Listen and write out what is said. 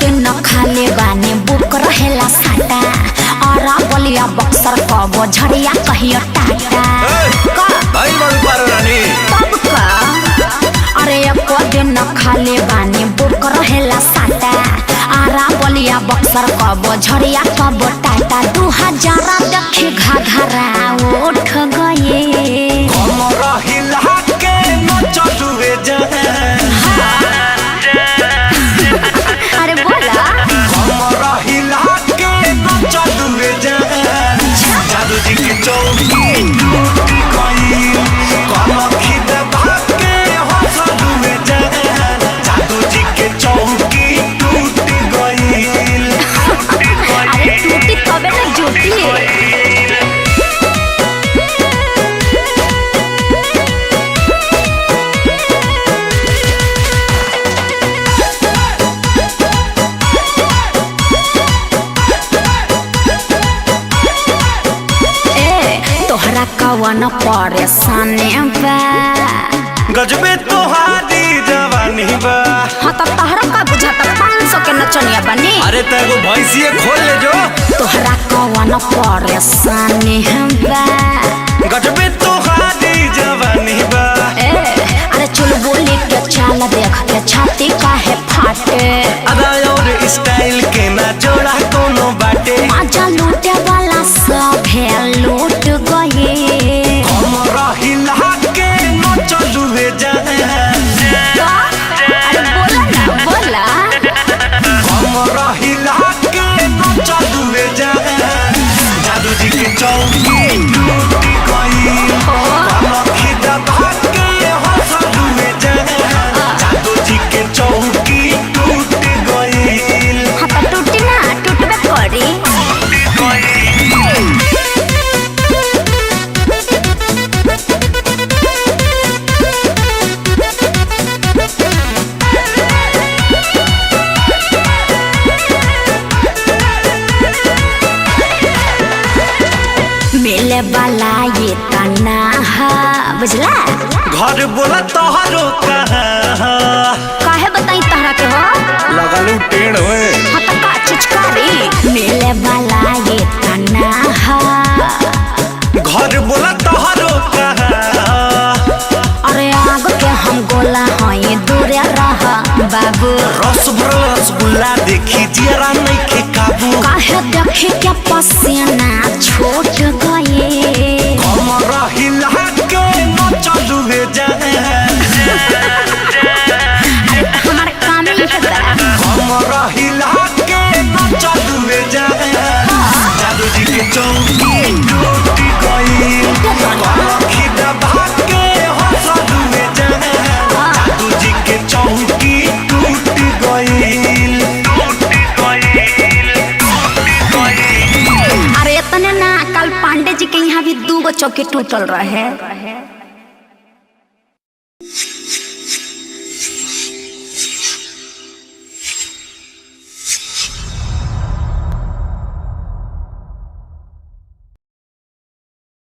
दिन खाले बानी बुक रहेला साटा और बलिया बक्सर कबो झड़िया कहियो टाटा भाई बड़ू पारो रानी तब का अरे एको दिन खाले बानी बुक रहेला साटा आरा बलिया बक्सर कबो झड़िया कबो टाटा 2000 देखी घाघरा उठ गए कमरा हिला के नचलुए अरे बोला कमरा हिला के नचलुए जादू जी की चौकी टूटी गई कमखी दबा के हंसलुए जादू जी के चौकी टूटी गई अरे टूटी तबे ना जुटी तोहरा कवन परेशानी बा गजबे तोहारी जवानी बा। हाँ तो तोहरा का बुझाता 500 के नचनिया बनी। अरे तेगो भैंसिए खोल ले जो तोहरा कवन परेशानी बा गजबे तोहारी जवानी बा। अरे चल बोली के चाल देख के छाती काहे फाटे अदा और स्टाइल के ना जोड़ा कोनो बाटे आजा लूटे वाला सब है लूट गए कमरा हिला के नचलुए अरे बोला ना बोला कमरा हिला के नचलुए जादू जी की चौकी टूटी गई कमखी दबा के हंसलुए जादू जी के चौकी टूटी गई। हाँ तो टूटी ना टूटबे करी मिले वाला ये तना बुझला घर बोला तोहरो कहाँ काहे बताई तहरा के हो लगलू टेढ़ हुए हाँ तो का चिचकारी मिले वाला ये तना घर बोला तोहरो कहाँ अरे आग के हम गोला हई दूरे रह बाबू रस भरल रसगुल्ला देखी जरा नहीं के काबू काहे देखी क्या पसीना छूट गए कमरा हिला के नचलुए हमारे काम ही है कमरा हिला के नचलुए जादू जी के चौकी टूटी गई कमखी दबा के हंसलुए जादू जी के चौकी टूटी गई। अरे इतने ना कल पांडे जी के यहाँ भी 2 चौकी टूटल रहे